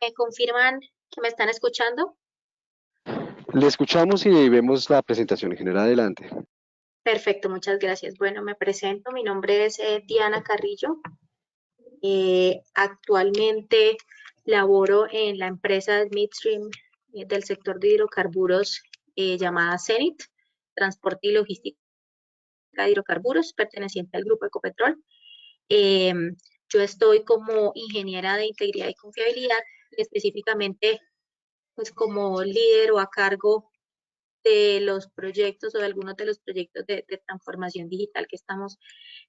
¿Me confirman que me están escuchando? Le escuchamos y vemos la presentación en general. Adelante. Perfecto, muchas gracias. Bueno, me presento. Mi nombre es Diana Carrillo. Actualmente laboro en la empresa Midstream del sector de hidrocarburos llamada Zenit, Transporte y Logística de Hidrocarburos, perteneciente al grupo Ecopetrol. Eh, yo estoy como ingeniera de integridad y confiabilidad, y específicamente pues como líder o a cargo de los proyectos o de algunos de los proyectos de transformación digital que estamos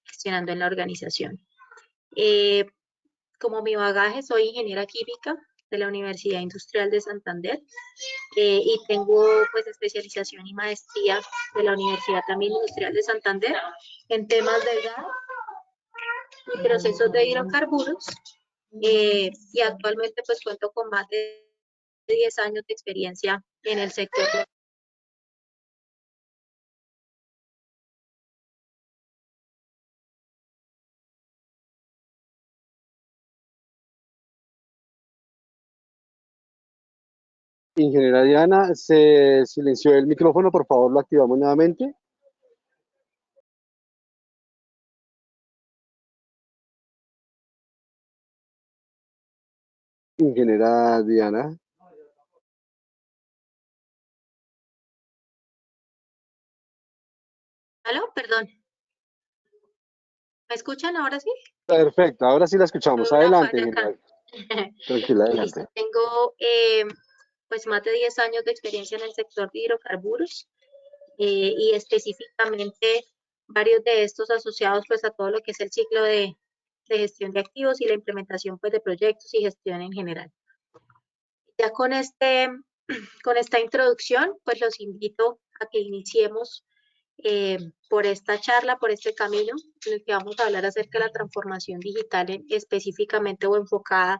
gestionando en la organización. Eh, Como mi bagaje, soy ingeniera química de la Universidad Industrial de Santander y tengo pues especialización y maestría de la Universidad también Industrial de Santander en temas de gas y procesos de hidrocarburos y actualmente pues cuento con más de 10 años de experiencia en el sector. Ingeniera Diana, se silenció el micrófono, por favor, lo activamos nuevamente. Ingeniera Diana. ¿Aló? Perdón. ¿Me escuchan ahora sí? Perfecto, ahora sí la escuchamos. Tuve una Adelante, falla acá. ingeniera. Tranquila, Listo. adelante. Tengo pues más de 10 años de experiencia en el sector de hidrocarburos y específicamente varios de estos asociados pues a todo lo que es el ciclo de gestión de activos y la implementación pues de proyectos y gestión en general. Ya con esta introducción pues los invito a que iniciemos por esta charla, por este camino en el que vamos a hablar acerca de la transformación digital específicamente o enfocada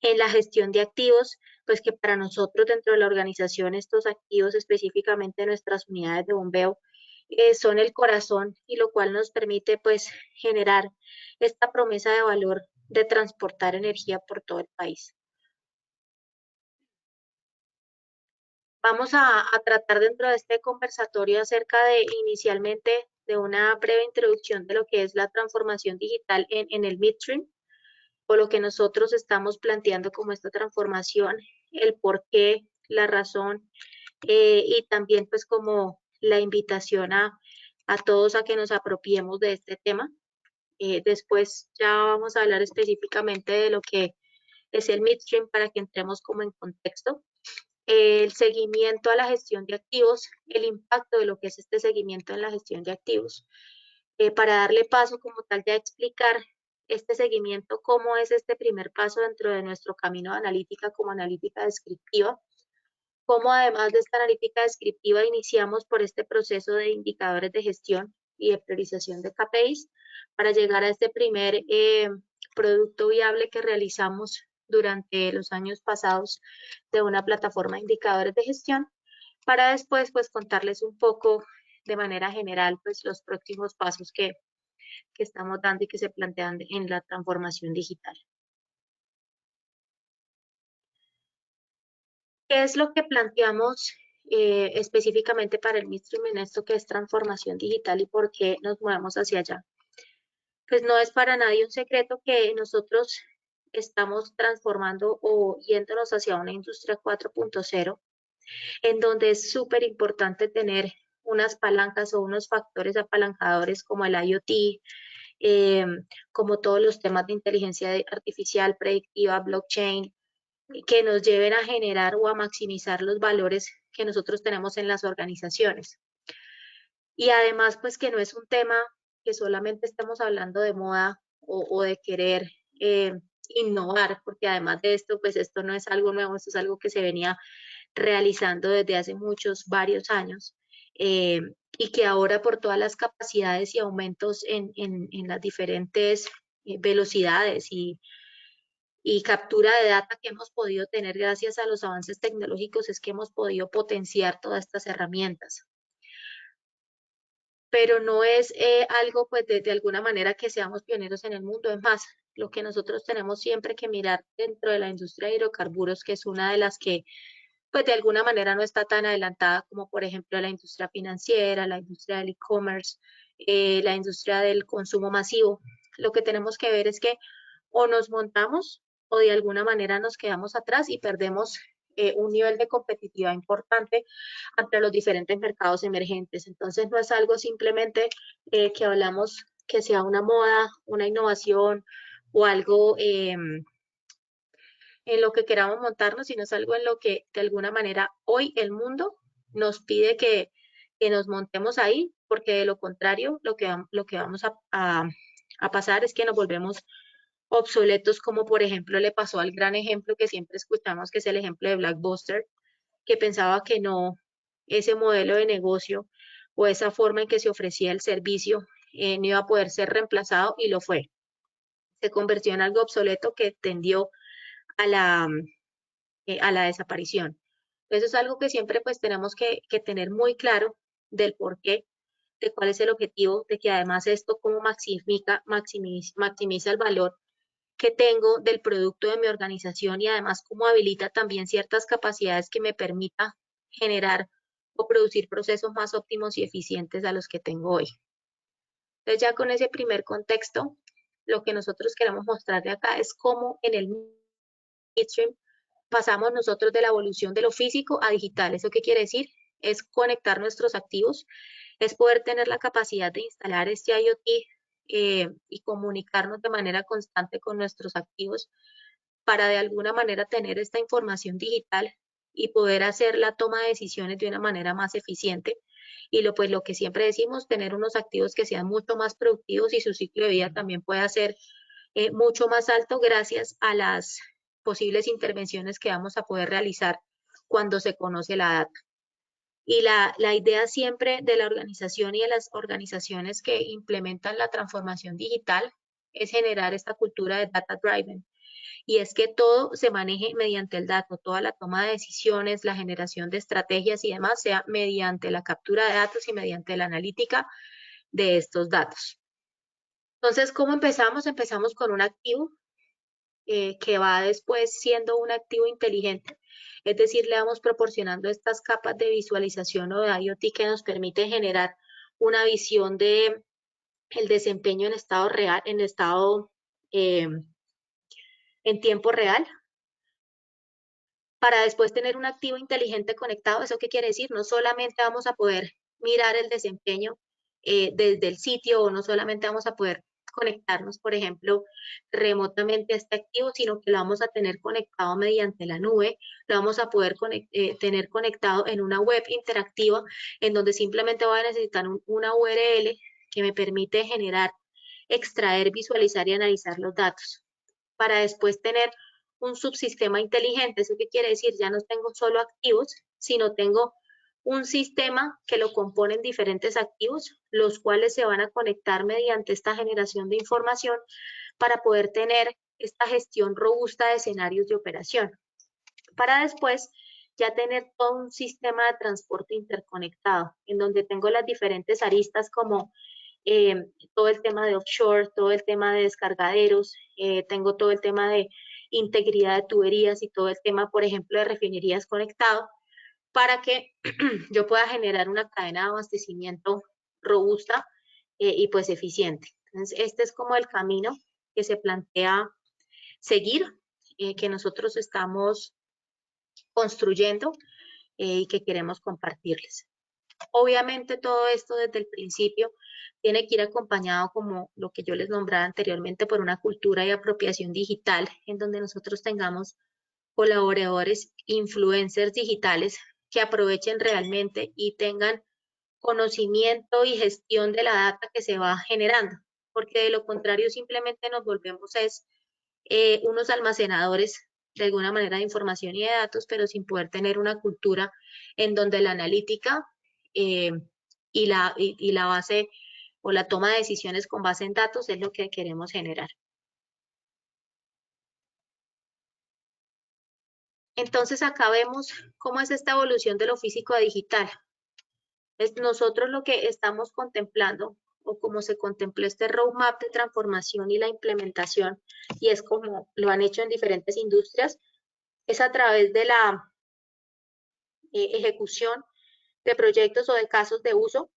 en la gestión de activos, pues que para nosotros dentro de la organización estos activos, específicamente nuestras unidades de bombeo, son el corazón y lo cual nos permite pues generar esta promesa de valor de transportar energía por todo el país. Vamos a tratar dentro de este conversatorio acerca de inicialmente de una breve introducción de lo que es la transformación digital en el midstream, o lo que nosotros estamos planteando como esta transformación, el por qué, la razón y también pues como la invitación a todos a que nos apropiemos de este tema. Después ya vamos a hablar específicamente de lo que es el midstream para que entremos como en contexto. El seguimiento a la gestión de activos, el impacto de lo que es este seguimiento en la gestión de activos. Para darle paso como tal de explicar este seguimiento, cómo es este primer paso dentro de nuestro camino de analítica como analítica descriptiva, cómo además de esta analítica descriptiva iniciamos por este proceso de indicadores de gestión y de priorización de KPIs para llegar a este primer producto viable que realizamos durante los años pasados de una plataforma de indicadores de gestión, para después pues contarles un poco de manera general pues los próximos pasos que estamos dando y que se plantean en la transformación digital. ¿Qué es lo que planteamos específicamente para el midstream en esto que es transformación digital y por qué nos movemos hacia allá? Pues no es para nadie un secreto que nosotros estamos transformando o yéndonos hacia una industria 4.0, en donde es súper importante tener unas palancas o unos factores apalancadores como el IoT, eh, como todos los temas de inteligencia artificial, predictiva, blockchain, que nos lleven a generar o a maximizar los valores que nosotros tenemos en las organizaciones. Y además, pues que no es un tema que solamente estemos hablando de moda o de querer innovar, porque además de esto, pues esto no es algo nuevo, esto es algo que se venía realizando desde hace muchos, varios años, y que ahora por todas las capacidades y aumentos en las diferentes velocidades y captura de data que hemos podido tener gracias a los avances tecnológicos es que hemos podido potenciar todas estas herramientas. Pero no es algo pues de alguna manera que seamos pioneros en el mundo, es más, lo que nosotros tenemos siempre que mirar dentro de la industria de hidrocarburos, que es una de las que pues de alguna manera no está tan adelantada como por ejemplo la industria financiera, la industria del e-commerce, la industria del consumo masivo. Lo que tenemos que ver es que o nos montamos o de alguna manera nos quedamos atrás y perdemos un nivel de competitividad importante ante los diferentes mercados emergentes. Entonces no es algo simplemente que hablamos que sea una moda, una innovación o algo en lo que queramos montarnos, sino es algo en lo que de alguna manera hoy el mundo nos pide que nos montemos ahí, porque de lo contrario lo que vamos a pasar es que nos volvemos obsoletos, como por ejemplo le pasó al gran ejemplo que siempre escuchamos, que es el ejemplo de Blockbuster, que pensaba que no, ese modelo de negocio o esa forma en que se ofrecía el servicio no iba a poder ser reemplazado y lo fue. Se convirtió en algo obsoleto que tendió a a la desaparición. Eso es algo que siempre pues tenemos que tener muy claro del por qué, de cuál es el objetivo, de que además esto cómo maximiza el valor que tengo del producto de mi organización y además cómo habilita también ciertas capacidades que me permita generar o producir procesos más óptimos y eficientes a los que tengo hoy. Entonces ya con ese primer contexto, lo que nosotros queremos mostrar de acá es cómo en el midstream pasamos nosotros de la evolución de lo físico a digital. ¿Eso qué quiere decir? Es conectar nuestros activos, es poder tener la capacidad de instalar este IoT y comunicarnos de manera constante con nuestros activos para de alguna manera tener esta información digital y poder hacer la toma de decisiones de una manera más eficiente. Y pues lo que siempre decimos, tener unos activos que sean mucho más productivos y su ciclo de vida también pueda ser mucho más alto gracias a las posibles intervenciones que vamos a poder realizar cuando se conoce la data. Y la idea siempre de la organización y de las organizaciones que implementan la transformación digital es generar esta cultura de data driven. Y es que todo se maneje mediante el dato, toda la toma de decisiones, la generación de estrategias y demás sea mediante la captura de datos y mediante la analítica de estos datos. Entonces, ¿cómo empezamos? Empezamos con un activo que va después siendo un activo inteligente. Es decir, le vamos proporcionando estas capas de visualización o de IoT que nos permite generar una visión de el desempeño en estado real, en estado en tiempo real, para después tener un activo inteligente conectado. ¿Eso qué quiere decir? No solamente vamos a poder mirar el desempeño desde el sitio o no solamente vamos a poder conectarnos, por ejemplo, remotamente a este activo, sino que lo vamos a tener conectado mediante la nube, lo vamos a poder tener conectado en una web interactiva en donde simplemente voy a necesitar una URL que me permite generar, extraer, visualizar y analizar los datos para después tener un subsistema inteligente. ¿Eso qué quiere decir? Ya no tengo solo activos, sino tengo un sistema que lo componen diferentes activos, los cuales se van a conectar mediante esta generación de información para poder tener esta gestión robusta de escenarios de operación. Para después ya tener todo un sistema de transporte interconectado, en donde tengo las diferentes aristas como todo el tema de offshore, todo el tema de descargaderos, tengo todo el tema de integridad de tuberías y todo el tema, por ejemplo, de refinerías conectado, para que yo pueda generar una cadena de abastecimiento robusta y pues eficiente. Entonces, este es como el camino que se plantea seguir, que nosotros estamos construyendo y que queremos compartirles. Obviamente todo esto desde el principio tiene que ir acompañado, como lo que yo les nombraba anteriormente, por una cultura de apropiación digital, en donde nosotros tengamos colaboradores, influencers digitales que aprovechen realmente y tengan conocimiento y gestión de la data que se va generando, porque de lo contrario simplemente nos volvemos unos almacenadores de alguna manera de información y de datos, pero sin poder tener una cultura en donde la analítica eh, y la base o la toma de decisiones con base en datos es lo que queremos generar. Entonces acá vemos cómo es esta evolución de lo físico a digital. Es nosotros lo que estamos contemplando o como se contempló este roadmap de transformación y la implementación, y es como lo han hecho en diferentes industrias, es a través de la ejecución de proyectos o de casos de uso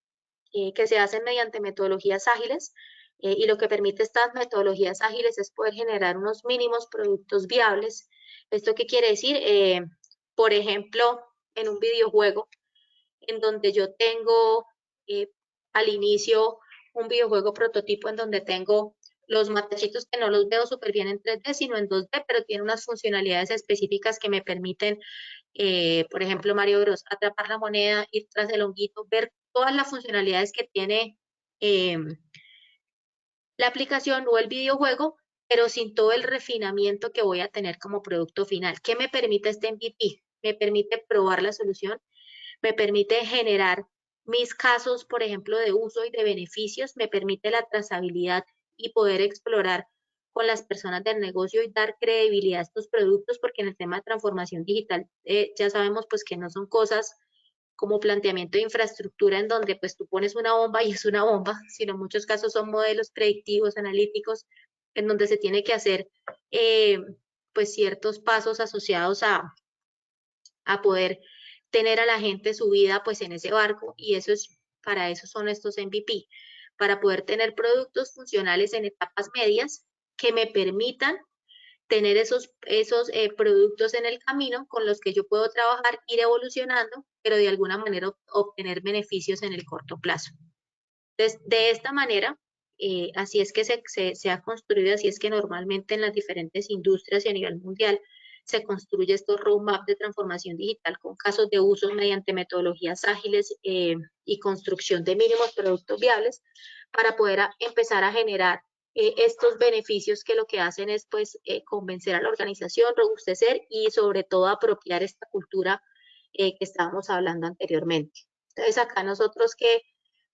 que se hacen mediante metodologías ágiles, y lo que permite estas metodologías ágiles es poder generar unos mínimos productos viables. ¿Esto qué quiere decir? Por ejemplo, en un videojuego, en donde yo tengo al inicio un videojuego prototipo en donde tengo los matachitos que no los veo súper bien en 3D, sino en 2D, pero tiene unas funcionalidades específicas que me permiten, por ejemplo, Mario Bros, atrapar la moneda, ir tras el honguito, ver todas las funcionalidades que tiene la aplicación o el videojuego, pero sin todo el refinamiento que voy a tener como producto final. ¿Qué me permite este MVP? Me permite probar la solución, me permite generar mis casos, por ejemplo, de uso y de beneficios, me permite la trazabilidad y poder explorar con las personas del negocio y dar credibilidad a estos productos, porque en el tema de transformación digital ya sabemos pues que no son cosas como planteamiento de infraestructura en donde pues tú pones una bomba y es una bomba, sino en muchos casos son modelos predictivos, analíticos, en donde se tiene que hacer pues ciertos pasos asociados a poder tener a la gente subida pues en ese barco, y eso es, para eso son estos MVP, para poder tener productos funcionales en etapas medias que me permitan tener esos productos en el camino con los que yo puedo trabajar, ir evolucionando, pero de alguna manera obtener beneficios en el corto plazo. Entonces, de esta manera, así es que se ha construido, así es que normalmente en las diferentes industrias y a nivel mundial se construye estos roadmap de transformación digital con casos de uso mediante metodologías ágiles y construcción de mínimos productos viables para poder empezar a generar estos beneficios que lo que hacen es pues convencer a la organización, robustecer y sobre todo apropiar esta cultura que estábamos hablando anteriormente. Entonces acá nosotros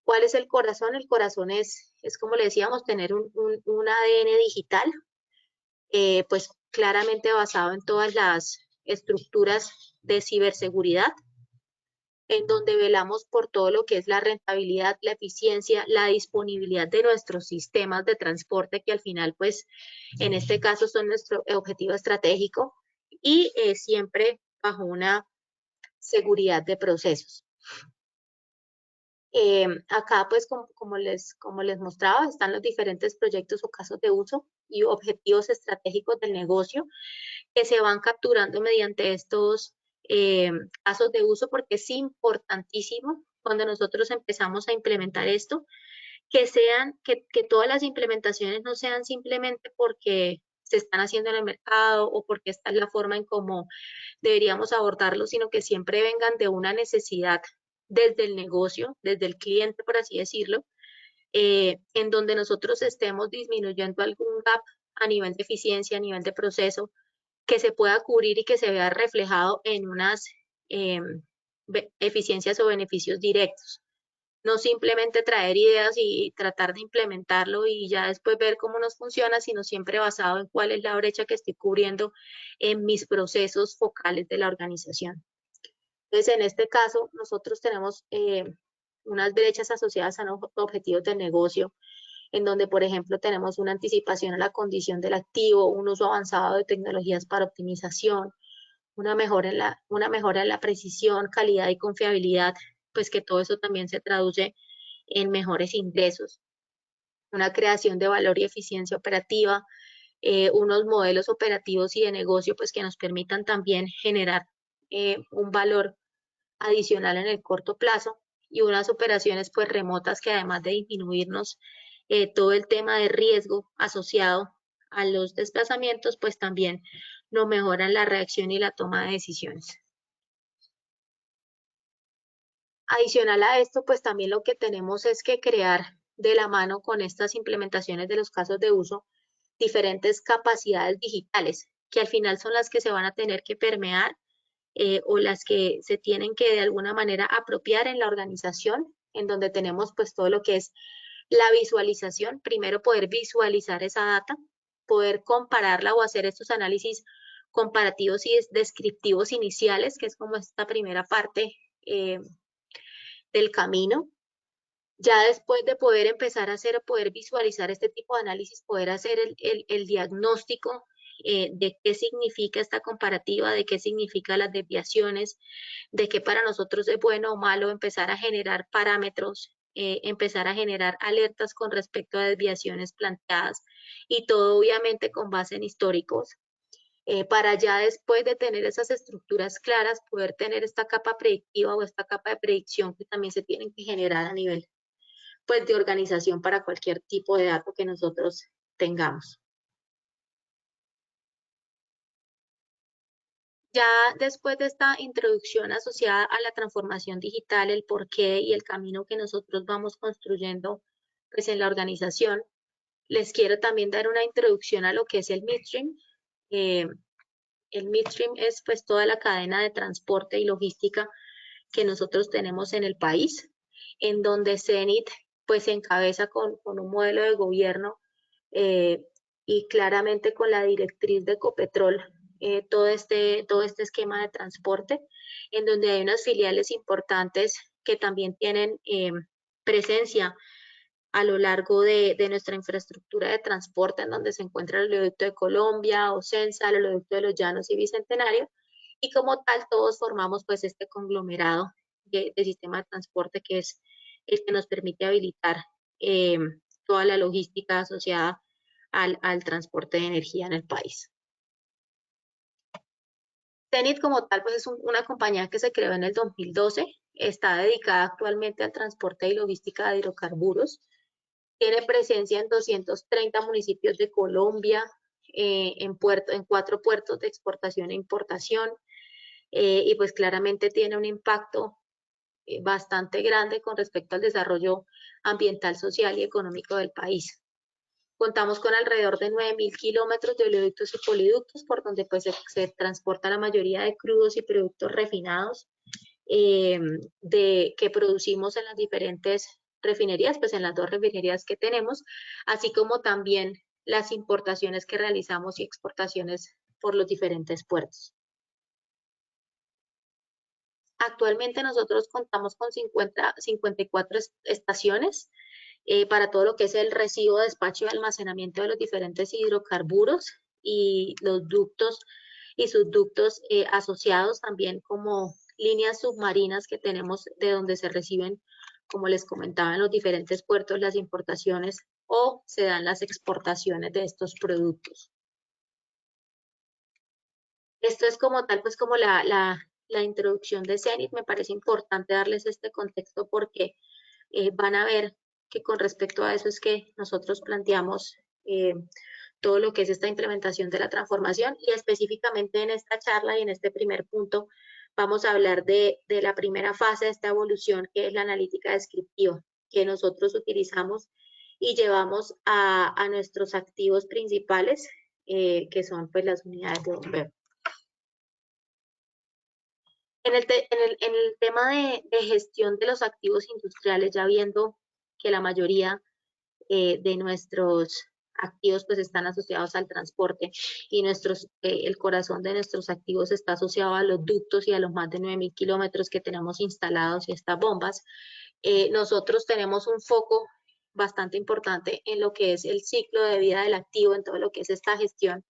¿cuál es el corazón? El corazón es como le decíamos, tener un ADN digital, pues claramente basado en todas las estructuras de ciberseguridad, en donde velamos por todo lo que es la rentabilidad, la eficiencia, la disponibilidad de nuestros sistemas de transporte, que al final, pues, en este caso son nuestro objetivo estratégico, y siempre bajo una seguridad de procesos. Acá, pues, como les mostraba, están los diferentes proyectos o casos de uso y objetivos estratégicos del negocio que se van capturando mediante estos casos de uso, porque es importantísimo cuando nosotros empezamos a implementar esto, que todas las implementaciones no sean simplemente porque se están haciendo en el mercado o porque esta es la forma en cómo deberíamos abordarlo, sino que siempre vengan de una necesidad desde el negocio, desde el cliente, por así decirlo, en donde nosotros estemos disminuyendo algún gap a nivel de eficiencia, a nivel de proceso, que se pueda cubrir y que se vea reflejado en unas eh, eficiencias o beneficios directos. No simplemente traer ideas y tratar de implementarlo y ya después ver cómo nos funciona, sino siempre basado en cuál es la brecha que estoy cubriendo en mis procesos focales de la organización. Entonces, en este caso, nosotros tenemos unas brechas asociadas a los objetivos del negocio, en donde, por ejemplo, tenemos una anticipación a la condición del activo, un uso avanzado de tecnologías para optimización, una mejora en la precisión, calidad y confiabilidad, pues que todo eso también se traduce en mejores ingresos, una creación de valor y eficiencia operativa, unos modelos operativos y de negocio, pues que nos permitan también generar un valor adicional en el corto plazo, y unas operaciones pues remotas que además de disminuirnos todo el tema de riesgo asociado a los desplazamientos, pues también nos mejoran la reacción y la toma de decisiones. Adicional a esto, pues también lo que tenemos es que crear de la mano con estas implementaciones de los casos de uso diferentes capacidades digitales, que al final son las que se van a tener que permear o las que se tienen que de alguna manera apropiar en la organización, en donde tenemos pues todo lo que es la visualización, primero poder visualizar esa data, poder compararla o hacer estos análisis comparativos y descriptivos iniciales, que es como esta primera parte del camino, Ya después de poder empezar a hacer, poder visualizar este tipo de análisis, poder hacer el diagnóstico de qué significa esta comparativa, de qué significan las desviaciones, de qué para nosotros es bueno o malo, empezar a generar parámetros, empezar a generar alertas con respecto a desviaciones planteadas y todo obviamente con base en históricos, para ya después de tener esas estructuras claras, poder tener esta capa predictiva o esta capa de predicción que también se tienen que generar a nivel pues, de organización para cualquier tipo de dato que nosotros tengamos. Ya después de esta introducción asociada a la transformación digital, el porqué y el camino que nosotros vamos construyendo pues, en la organización, les quiero también dar una introducción a lo que es el midstream. Eh, el midstream es pues toda la cadena de transporte y logística que nosotros tenemos en el país, en donde CENIT pues se encabeza con un modelo de gobierno eh, y claramente con la directriz de Ecopetrol, todo este esquema de transporte, en donde hay unas filiales importantes que también tienen presencia a lo largo de nuestra infraestructura de transporte, en donde se encuentra el oleoducto de Colombia, Ocensa, el oleoducto de los Llanos y Bicentenario, y como tal todos formamos pues este conglomerado de sistema de transporte que es el que nos permite habilitar eh, toda la logística asociada al transporte de energía en el país. Zenit como tal pues es una compañía que se creó en el 2012, está dedicada actualmente al transporte y logística de hidrocarburos, tiene presencia en 230 municipios de Colombia, en 4 puertos de exportación e importación, y pues claramente tiene un impacto bastante grande con respecto al desarrollo ambiental, social y económico del país. Contamos con alrededor de 9.000 kilómetros de oleoductos y poliductos por donde pues se transporta la mayoría de crudos y productos refinados que producimos en las diferentes refinerías, pues en las 2 refinerías que tenemos, así como también las importaciones que realizamos y exportaciones por los diferentes puertos. Actualmente nosotros contamos con 54 estaciones para todo lo que es el recibo, despacho y almacenamiento de los diferentes hidrocarburos y los ductos y subductos asociados, también como líneas submarinas que tenemos de donde se reciben, como les comentaba, en los diferentes puertos las importaciones o se dan las exportaciones de estos productos. Esto es como tal, pues como la introducción de Zenit. Me parece importante darles este contexto porque van a ver que con respecto a eso es que nosotros planteamos todo lo que es esta implementación de la transformación y específicamente en esta charla y en este primer punto vamos a hablar de la primera fase de esta evolución que es la analítica descriptiva que nosotros utilizamos y llevamos a nuestros activos principales que son pues las unidades de bombeo. En el tema de gestión de los activos industriales, ya viendo que la mayoría de nuestros activos pues están asociados al transporte y el corazón de nuestros activos está asociado a los ductos y a los más de 9.000 kilómetros que tenemos instalados y estas bombas. Nosotros tenemos un foco bastante importante en lo que es el ciclo de vida del activo, en todo lo que es esta gestión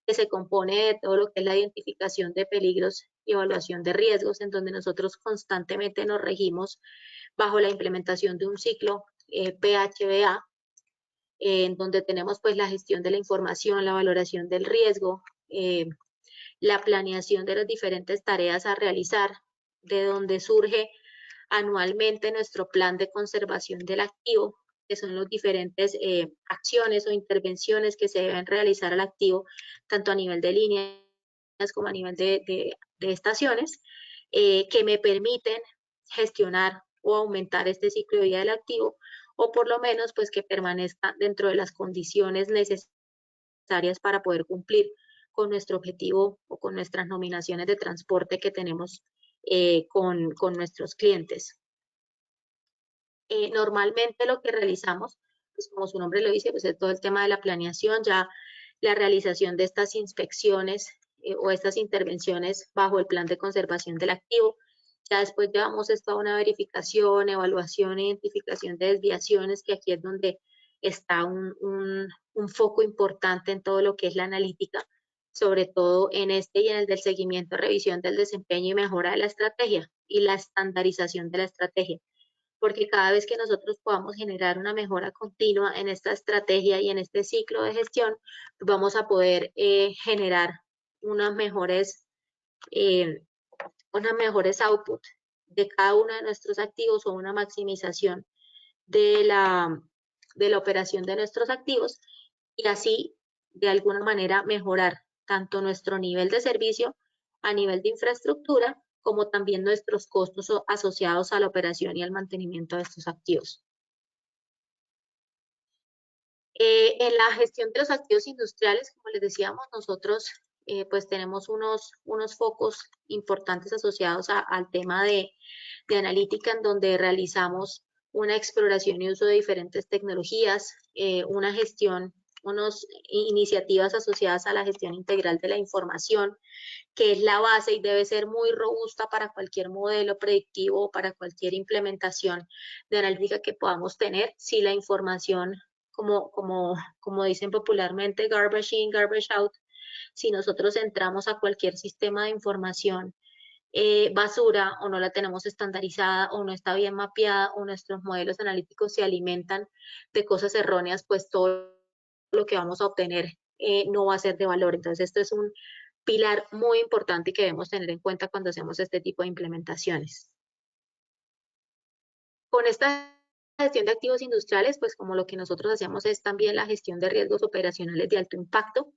que se compone de todo lo que es la identificación de peligros y evaluación de riesgos, en donde nosotros constantemente nos regimos bajo la implementación de un ciclo PHBA, en donde tenemos pues la gestión de la información, la valoración del riesgo, la planeación de las diferentes tareas a realizar, de donde surge anualmente nuestro plan de conservación del activo, que son las diferentes acciones o intervenciones que se deben realizar al activo, tanto a nivel de líneas como a nivel de estaciones, que me permiten gestionar o aumentar este ciclo de vida del activo, o por lo menos pues que permanezca dentro de las condiciones necesarias para poder cumplir con nuestro objetivo o con nuestras nominaciones de transporte que tenemos con nuestros clientes. Normalmente lo que realizamos, pues como su nombre lo dice, pues es todo el tema de la planeación, ya la realización de estas inspecciones o estas intervenciones bajo el plan de conservación del activo, Ya después llevamos esto a una verificación, evaluación e identificación de desviaciones, que aquí es donde está un foco importante en todo lo que es la analítica, sobre todo en este y en el del seguimiento, revisión del desempeño y mejora de la estrategia y la estandarización de la estrategia. Porque cada vez que nosotros podamos generar una mejora continua en esta estrategia y en este ciclo de gestión, vamos a poder generar unas mejores eh, output de cada uno de nuestros activos o una maximización de la operación de nuestros activos y así de alguna manera mejorar tanto nuestro nivel de servicio a nivel de infraestructura como también nuestros costos asociados a la operación y al mantenimiento de estos activos. En la gestión de los activos industriales, como les decíamos, nosotros pues tenemos unos focos importantes asociados al tema de analítica, en donde realizamos una exploración y uso de diferentes tecnologías, una gestión, unas iniciativas asociadas a la gestión integral de la información, que es la base y debe ser muy robusta para cualquier modelo predictivo o para cualquier implementación de analítica que podamos tener. Si la información, como dicen popularmente, garbage in, garbage out, si nosotros entramos a cualquier sistema de información basura o no la tenemos estandarizada o no está bien mapeada o nuestros modelos analíticos se alimentan de cosas erróneas, pues todo lo que vamos a obtener no va a ser de valor. Entonces, esto es un pilar muy importante que debemos tener en cuenta cuando hacemos este tipo de implementaciones. Con esta gestión de activos industriales, pues como lo que nosotros hacemos es también la gestión de riesgos operacionales de alto impacto,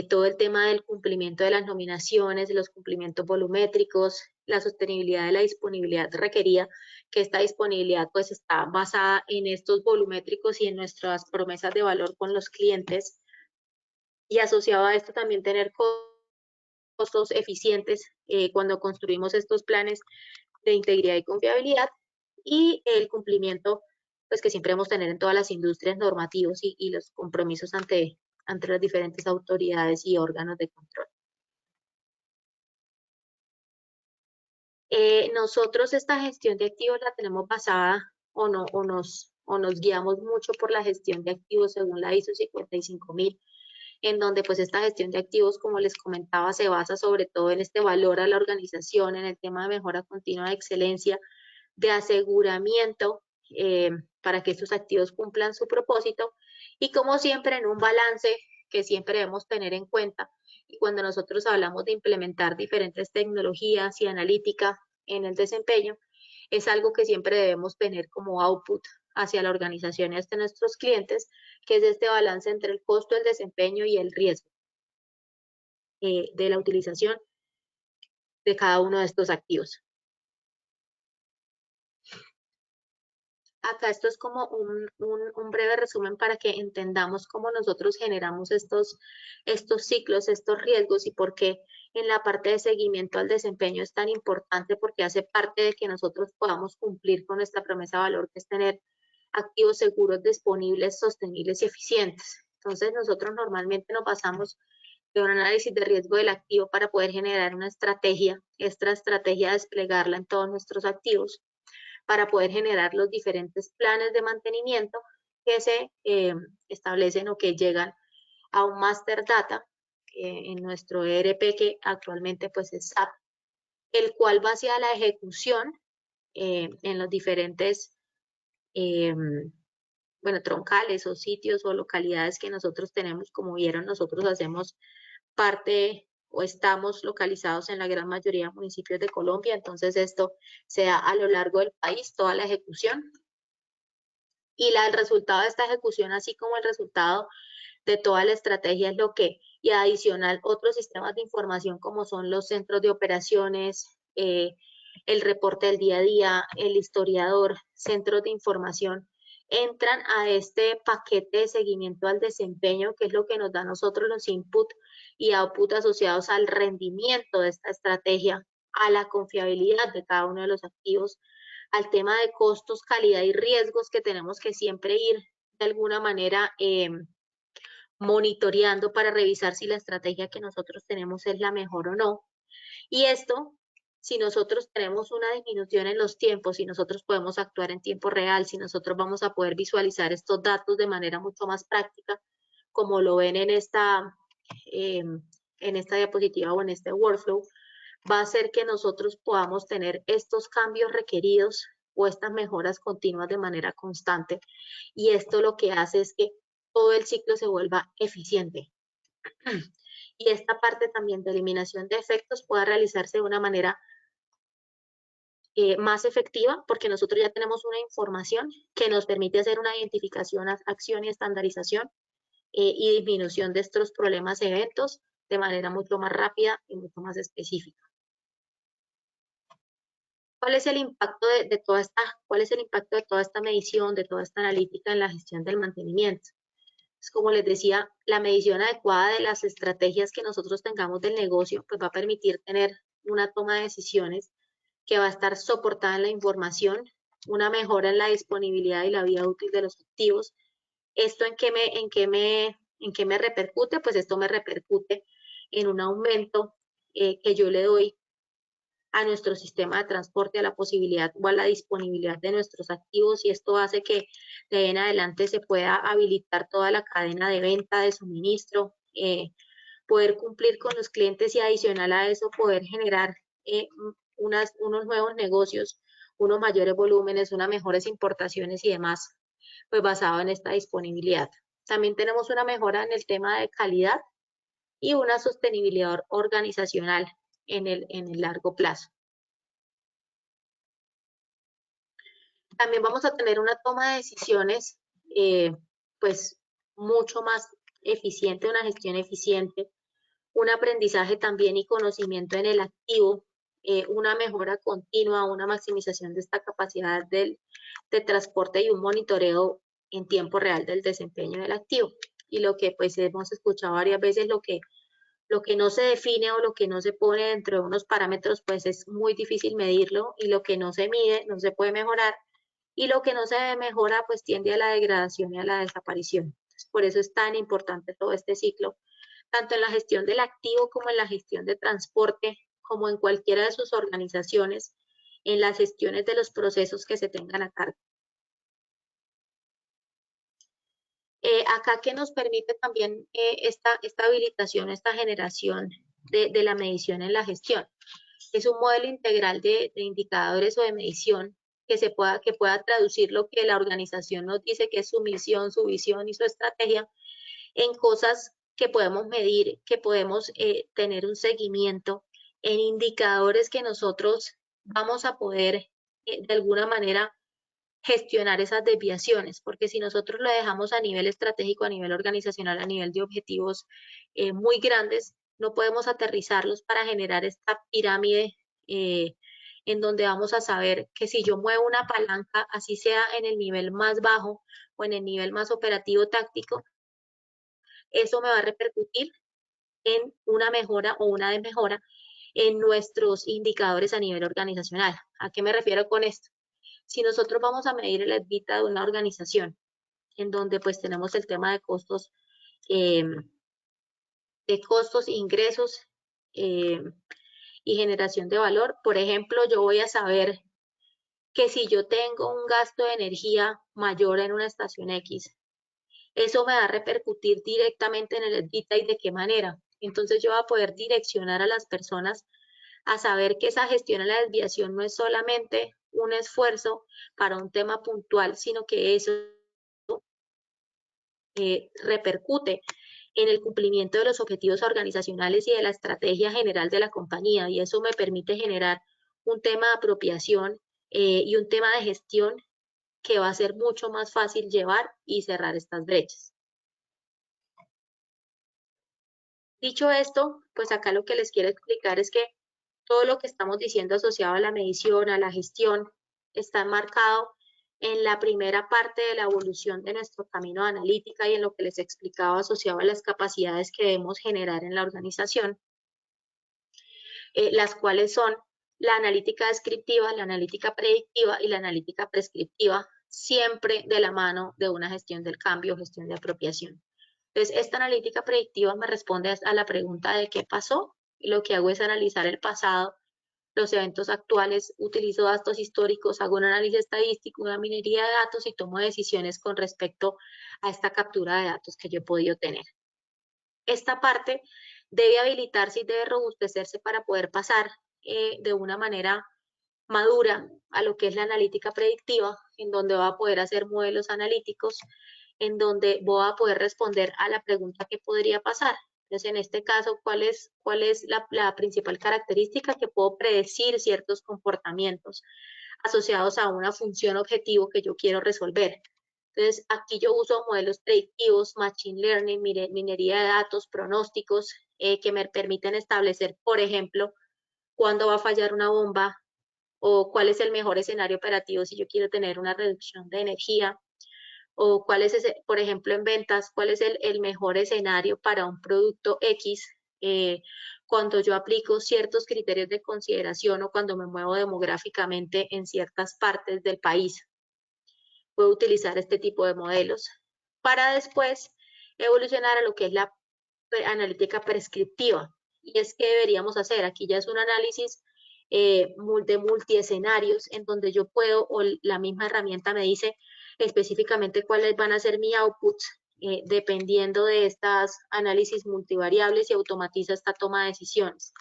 todo el tema del cumplimiento de las nominaciones, de los cumplimientos volumétricos, la sostenibilidad de la disponibilidad requerida, que esta disponibilidad pues está basada en estos volumétricos y en nuestras promesas de valor con los clientes, y asociado a esto también tener costos eficientes cuando construimos estos planes de integridad y confiabilidad, y el cumplimiento pues que siempre debemos tener en todas las industrias normativos y los compromisos ante las diferentes autoridades y órganos de control. Nosotros esta gestión de activos la tenemos basada o nos guiamos mucho por la gestión de activos según la ISO 55000, en donde pues esta gestión de activos, como les comentaba, se basa sobre todo en este valor a la organización, en el tema de mejora continua de excelencia, de aseguramiento para que estos activos cumplan su propósito, y como siempre en un balance que siempre debemos tener en cuenta. Y cuando nosotros hablamos de implementar diferentes tecnologías y analítica en el desempeño, es algo que siempre debemos tener como output hacia la organización y hacia nuestros clientes, que es este balance entre el costo, el desempeño y el riesgo de la utilización de cada uno de estos activos. Acá esto es como un breve resumen para que entendamos cómo nosotros generamos estos ciclos, estos riesgos, y por qué en la parte de seguimiento al desempeño es tan importante, porque hace parte de que nosotros podamos cumplir con nuestra promesa de valor, que es tener activos seguros, disponibles, sostenibles y eficientes. Entonces nosotros normalmente nos basamos de un análisis de riesgo del activo para poder generar una estrategia, esta estrategia desplegarla en todos nuestros activos, para poder generar los diferentes planes de mantenimiento que se establecen o que llegan a un master data en nuestro ERP, que actualmente pues es SAP, el cual va hacia la ejecución en los diferentes troncales o sitios o localidades que nosotros tenemos. Como vieron, nosotros hacemos parte o estamos localizados en la gran mayoría de municipios de Colombia, entonces esto se da a lo largo del país, toda la ejecución, y el resultado de esta ejecución, así como el resultado de toda la estrategia, es lo que, y adicional otros sistemas de información como son los centros de operaciones, el reporte del día a día, el historiador, centros de información, entran a este paquete de seguimiento al desempeño, que es lo que nos da a nosotros los input y output asociados al rendimiento de esta estrategia, a la confiabilidad de cada uno de los activos, al tema de costos, calidad y riesgos, que tenemos que siempre ir de alguna manera monitoreando para revisar si la estrategia que nosotros tenemos es la mejor o no. Y esto si nosotros tenemos una disminución en los tiempos, si nosotros podemos actuar en tiempo real, si nosotros vamos a poder visualizar estos datos de manera mucho más práctica, como lo ven en esta diapositiva o en este workflow, va a hacer que nosotros podamos tener estos cambios requeridos o estas mejoras continuas de manera constante. Y esto lo que hace es que todo el ciclo se vuelva eficiente. Y esta parte también de eliminación de efectos pueda realizarse de una manera más efectiva, porque nosotros ya tenemos una información que nos permite hacer una identificación, acción y estandarización y disminución de estos problemas e eventos de manera mucho más rápida y mucho más específica. ¿Cuál es el impacto de toda esta medición, de toda esta analítica en la gestión del mantenimiento? Pues como les decía, la medición adecuada de las estrategias que nosotros tengamos del negocio, pues va a permitir tener una toma de decisiones que va a estar soportada en la información, una mejora en la disponibilidad y la vida útil de los activos. ¿Esto en qué me repercute? Pues esto me repercute en un aumento que yo le doy a nuestro sistema de transporte, a la posibilidad o a la disponibilidad de nuestros activos, y esto hace que de ahí en adelante se pueda habilitar toda la cadena de venta, de suministro, poder cumplir con los clientes y adicional a eso poder generar unos nuevos negocios, unos mayores volúmenes, unas mejores importaciones y demás, pues basado en esta disponibilidad. También tenemos una mejora en el tema de calidad y una sostenibilidad organizacional en el largo plazo. También vamos a tener una toma de decisiones pues mucho más eficiente, una gestión eficiente, un aprendizaje también y conocimiento en el activo, una mejora continua, una maximización de esta capacidad de transporte y un monitoreo en tiempo real del desempeño del activo. Y lo que pues hemos escuchado varias veces, lo que no se define o lo que no se pone dentro de unos parámetros, pues es muy difícil medirlo, y lo que no se mide no se puede mejorar, y lo que no se mejora pues tiende a la degradación y a la desaparición. Por eso es tan importante todo este ciclo, tanto en la gestión del activo como en la gestión de transporte, como en cualquiera de sus organizaciones, en las gestiones de los procesos que se tengan a cargo. Acá que nos permite también esta habilitación, esta generación de la medición en la gestión. Es un modelo integral de indicadores o de medición que pueda traducir lo que la organización nos dice que es su misión, su visión y su estrategia en cosas que podemos medir, que podemos tener un seguimiento, en indicadores que nosotros vamos a poder de alguna manera gestionar esas desviaciones, porque si nosotros lo dejamos a nivel estratégico, a nivel organizacional, a nivel de objetivos muy grandes, no podemos aterrizarlos para generar esta pirámide en donde vamos a saber que si yo muevo una palanca, así sea en el nivel más bajo o en el nivel más operativo táctico, eso me va a repercutir en una mejora o una desmejora en nuestros indicadores a nivel organizacional. ¿A qué me refiero con esto? Si nosotros vamos a medir el EBITDA de una organización, en donde pues tenemos el tema eh, de costos, ingresos y generación de valor, por ejemplo, yo voy a saber que si yo tengo un gasto de energía mayor en una estación X, eso me va a repercutir directamente en el EBITDA, y de qué manera. Entonces yo voy a poder direccionar a las personas a saber que esa gestión a la desviación no es solamente un esfuerzo para un tema puntual, sino que eso repercute en el cumplimiento de los objetivos organizacionales y de la estrategia general de la compañía, y eso me permite generar un tema de apropiación y un tema de gestión que va a ser mucho más fácil llevar y cerrar estas brechas. Dicho esto, pues acá lo que les quiero explicar es que todo lo que estamos diciendo asociado a la medición, a la gestión, está marcado en la primera parte de la evolución de nuestro camino de analítica y en lo que les explicaba asociado a las capacidades que debemos generar en la organización, las cuales son la analítica descriptiva, la analítica predictiva y la analítica prescriptiva, siempre de la mano de una gestión del cambio, gestión de apropiación. Entonces, esta analítica predictiva me responde a la pregunta de qué pasó, y lo que hago es analizar el pasado los eventos actuales, utilizo datos históricos, hago un análisis estadístico, una minería de datos y tomo decisiones con respecto a esta captura de datos que yo he podido tener. Esta parte debe habilitarse y debe robustecerse para poder pasar de una manera madura a lo que es la analítica predictiva, en donde va a poder hacer modelos analíticos, en donde voy a poder responder a la pregunta que podría pasar. Entonces, en este caso, ¿cuál es la principal característica? Que puedo predecir ciertos comportamientos asociados a una función objetivo que yo quiero resolver. Entonces, aquí yo uso modelos predictivos, machine learning, minería de datos, pronósticos, que me permiten establecer, por ejemplo, cuándo va a fallar una bomba o cuál es el mejor escenario operativo si yo quiero tener una reducción de energía, o cuál es, por ejemplo, en ventas, cuál es el mejor escenario para un producto X cuando yo aplico ciertos criterios de consideración o cuando me muevo demográficamente en ciertas partes del país. Puedo utilizar este tipo de modelos para después evolucionar a lo que es la analítica prescriptiva. Y es que deberíamos hacer, aquí ya es un análisis de multiescenarios en donde yo puedo, o la misma herramienta me dice específicamente cuáles van a ser mi outputs, dependiendo de estas análisis multivariables y automatiza esta toma de decisiones.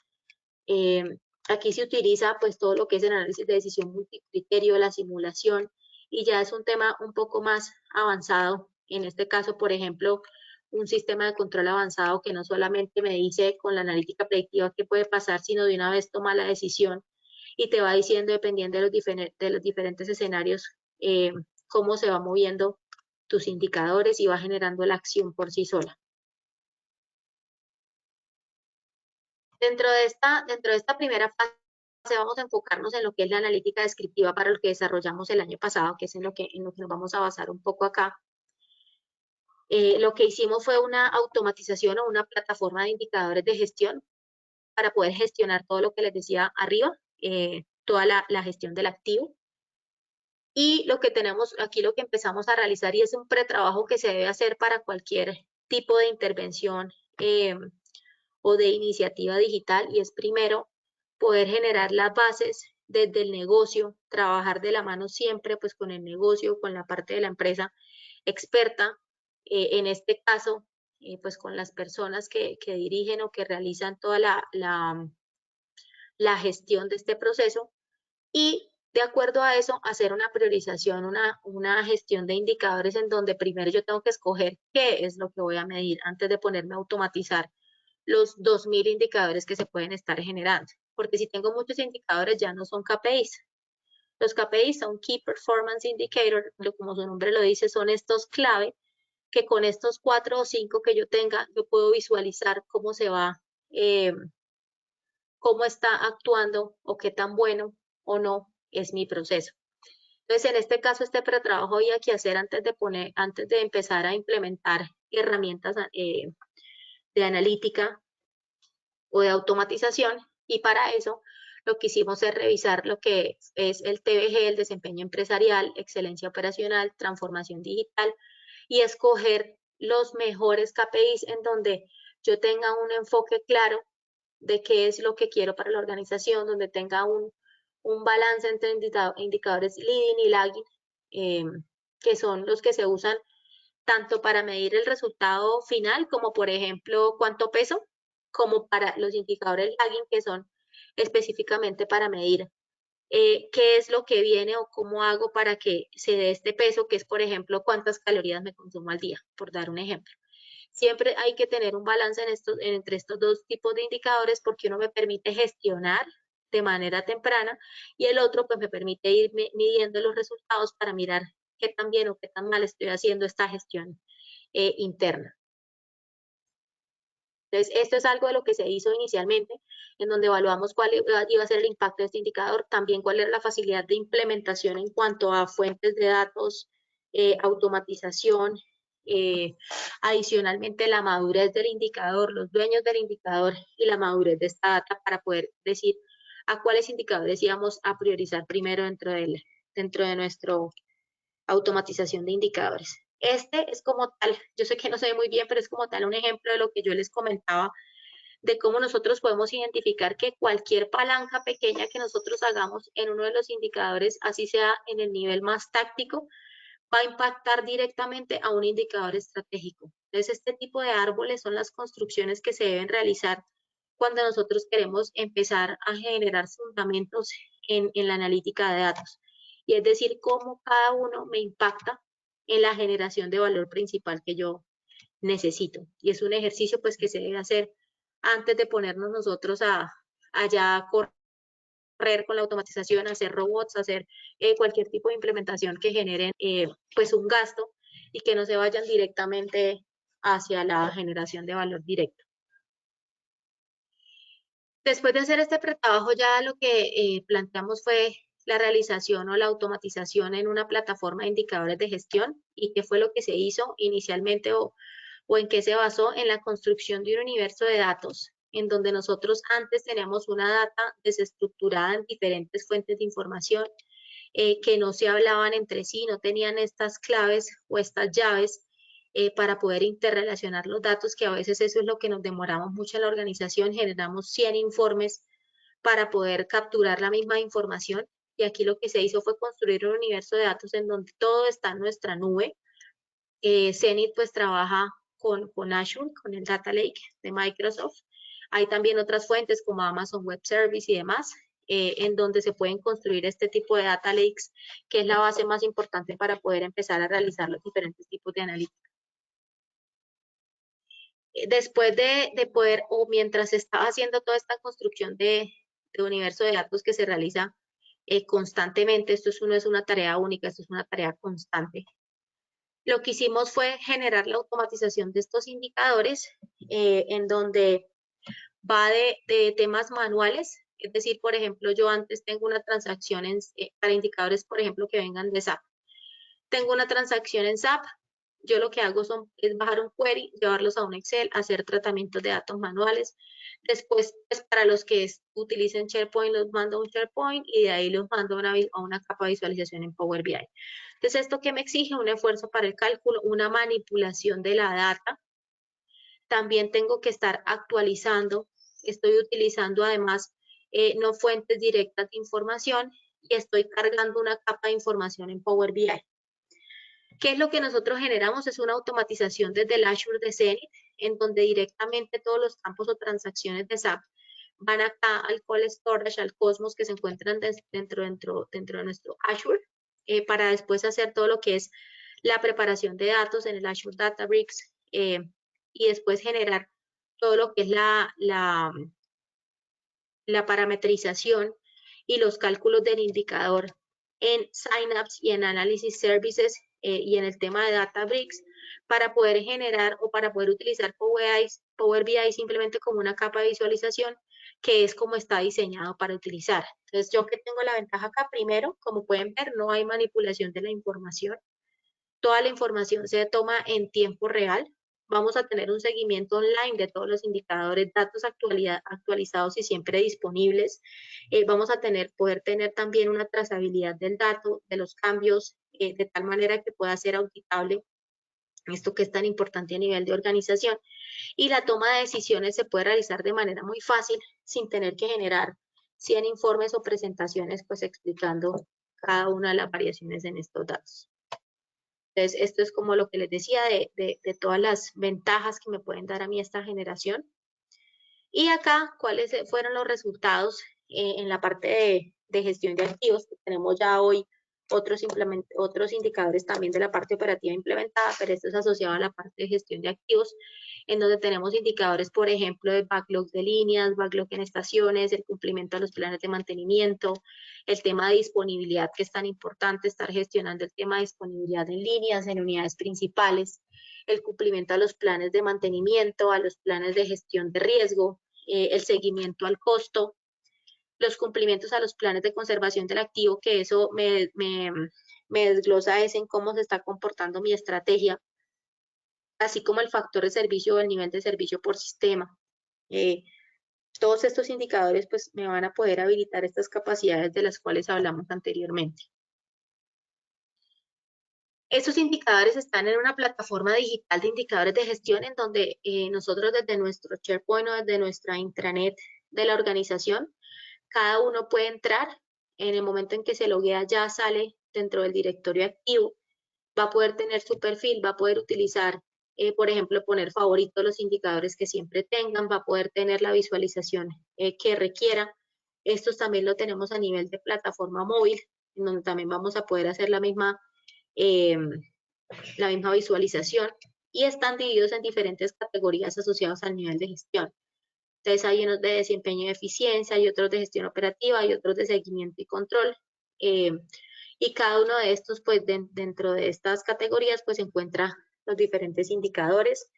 Aquí se utiliza pues todo lo que es el análisis de decisión multicriterio, la simulación, y ya es un tema un poco más avanzado. En este caso, por ejemplo, un sistema de control avanzado que no solamente me dice con la analítica predictiva qué puede pasar, sino de una vez toma la decisión y te va diciendo, dependiendo de los diferentes escenarios, cómo se va moviendo tus indicadores y va generando la acción por sí sola. Dentro de esta primera fase vamos a enfocarnos en lo que es la analítica descriptiva para lo que desarrollamos el año pasado, que es en lo que nos vamos a basar un poco acá. Lo que hicimos fue una automatización o una plataforma de indicadores de gestión para poder gestionar todo lo que les decía arriba, toda la gestión del activo. Y lo que tenemos aquí, lo que empezamos a realizar, y es un pretrabajo que se debe hacer para cualquier tipo de intervención o de iniciativa digital, y es primero poder generar las bases desde el negocio, trabajar de la mano siempre pues con el negocio, con la parte de la empresa experta, en este caso pues con las personas que dirigen o que realizan toda la gestión de este proceso, y de acuerdo a eso hacer una priorización, una gestión de indicadores en donde primero yo tengo que escoger qué es lo que voy a medir antes de ponerme a automatizar los 2000 indicadores que se pueden estar generando. Porque si tengo muchos indicadores ya no son KPIs. Los KPIs son Key Performance Indicator, como su nombre lo dice, son estos clave que con estos 4 o 5 que yo tenga, yo puedo visualizar cómo se va, cómo está actuando o qué tan bueno o no es mi proceso. Entonces, en este caso, este pretrabajo había que hacer antes de empezar a implementar herramientas de analítica o de automatización, y para eso lo que hicimos es revisar lo que es el TBG, el desempeño empresarial, excelencia operacional, transformación digital, y escoger los mejores KPIs en donde yo tenga un enfoque claro de qué es lo que quiero para la organización, donde tenga un balance entre indicadores leading y lagging, que son los que se usan tanto para medir el resultado final, como por ejemplo cuánto peso, como para los indicadores lagging, que son específicamente para medir qué es lo que viene o cómo hago para que se dé este peso, que es por ejemplo cuántas calorías me consumo al día, por dar un ejemplo. Siempre hay que tener un balance entre estos dos tipos de indicadores, porque uno me permite gestionar de manera temprana y el otro pues me permite ir midiendo los resultados para mirar qué tan bien o qué tan mal estoy haciendo esta gestión interna. Entonces, esto es algo de lo que se hizo inicialmente, en donde evaluamos cuál iba a ser el impacto de este indicador, también cuál era la facilidad de implementación en cuanto a fuentes de datos, automatización, adicionalmente la madurez del indicador, los dueños del indicador y la madurez de esta data para poder decir a cuáles indicadores íbamos a priorizar primero dentro de nuestra automatización de indicadores. Este es como tal, yo sé que no se ve muy bien, pero es como tal un ejemplo de lo que yo les comentaba de cómo nosotros podemos identificar que cualquier palanca pequeña que nosotros hagamos en uno de los indicadores, así sea en el nivel más táctico, va a impactar directamente a un indicador estratégico. Entonces, este tipo de árboles son las construcciones que se deben realizar cuando nosotros queremos empezar a generar fundamentos en la analítica de datos. Y es decir, cómo cada uno me impacta en la generación de valor principal que yo necesito. Y es un ejercicio pues que se debe hacer antes de ponernos nosotros ya correr con la automatización, hacer robots, hacer cualquier tipo de implementación que generen pues un gasto y que no se vayan directamente hacia la generación de valor directo. Después de hacer este pretrabajo, ya lo que planteamos fue la realización o la automatización en una plataforma de indicadores de gestión y qué fue lo que se hizo inicialmente o en qué se basó en la construcción de un universo de datos en donde nosotros antes teníamos una data desestructurada en diferentes fuentes de información que no se hablaban entre sí, no tenían estas claves o estas llaves para poder interrelacionar los datos, que a veces eso es lo que nos demoramos mucho en la organización, generamos 100 informes para poder capturar la misma información y aquí lo que se hizo fue construir un universo de datos en donde todo está en nuestra nube. Zenith pues trabaja con Azure, con el Data Lake de Microsoft. Hay también otras fuentes como Amazon Web Service y demás, en donde se pueden construir este tipo de Data Lakes, que es la base más importante para poder empezar a realizar los diferentes tipos de analítica. Después de poder, o mientras estaba haciendo toda esta construcción de universo de datos que se realiza constantemente, esto no es una tarea única, esto es una tarea constante. Lo que hicimos fue generar la automatización de estos indicadores en donde va de temas manuales, es decir, por ejemplo, yo antes tengo una transacción para indicadores, por ejemplo, que vengan de SAP. Tengo una transacción en SAP, yo lo que hago es bajar un query, llevarlos a un Excel, hacer tratamientos de datos manuales. Después, pues, para los que utilicen SharePoint, los mando a un SharePoint y de ahí los mando a una capa de visualización en Power BI. Entonces, ¿esto qué me exige? Un esfuerzo para el cálculo, una manipulación de la data. También tengo que estar actualizando. Estoy utilizando además no fuentes directas de información y estoy cargando una capa de información en Power BI. ¿Qué es lo que nosotros generamos? Es una automatización desde el Azure de Zenith, en donde directamente todos los campos o transacciones de SAP van acá al Cold Storage, al Cosmos que se encuentran dentro de nuestro Azure, para después hacer todo lo que es la preparación de datos en el Azure Databricks y después generar todo lo que es la parametrización y los cálculos del indicador en Synapse y en Analysis Services y en el tema de Databricks para poder generar o para poder utilizar Power BI simplemente como una capa de visualización que es como está diseñado para utilizar. Entonces, yo que tengo la ventaja acá, primero, como pueden ver, no hay manipulación de la información. Toda la información se toma en tiempo real. Vamos a tener un seguimiento online de todos los indicadores, datos actualizados y siempre disponibles. Vamos a poder tener también una trazabilidad del dato, de los cambios, de tal manera que pueda ser auditable esto que es tan importante a nivel de organización. Y la toma de decisiones se puede realizar de manera muy fácil sin tener que generar 100 informes o presentaciones pues explicando cada una de las variaciones en estos datos. Entonces, esto es como lo que les decía de todas las ventajas que me pueden dar a mí esta generación. Y acá, ¿cuáles fueron los resultados en la parte de gestión de activos? Tenemos ya hoy otros indicadores también de la parte operativa implementada, pero esto es asociado a la parte de gestión de activos, en donde tenemos indicadores, por ejemplo, de backlog de líneas, backlog en estaciones, el cumplimiento de los planes de mantenimiento, el tema de disponibilidad, que es tan importante, estar gestionando el tema de disponibilidad en líneas, en unidades principales, el cumplimiento a los planes de mantenimiento, a los planes de gestión de riesgo, el seguimiento al costo, los cumplimientos a los planes de conservación del activo, que eso me desglosa es en cómo se está comportando mi estrategia, así como el factor de servicio o el nivel de servicio por sistema. Todos estos indicadores pues me van a poder habilitar estas capacidades de las cuales hablamos anteriormente. Estos indicadores están en una plataforma digital de indicadores de gestión en donde nosotros desde nuestro SharePoint o desde nuestra intranet de la organización, cada uno puede entrar. En el momento en que se loguea ya sale dentro del directorio activo, va a poder tener su perfil, va a poder utilizar, por ejemplo, poner favoritos los indicadores que siempre tengan, va a poder tener la visualización que requiera. Estos también lo tenemos a nivel de plataforma móvil, en donde también vamos a poder hacer eh, la misma visualización, y están divididos en diferentes categorías asociadas al nivel de gestión. Entonces hay unos de desempeño y eficiencia, hay otros de gestión operativa, hay otros de seguimiento y control. Eh, y cada uno de estos, pues dentro de estas categorías, pues se encuentra los diferentes indicadores,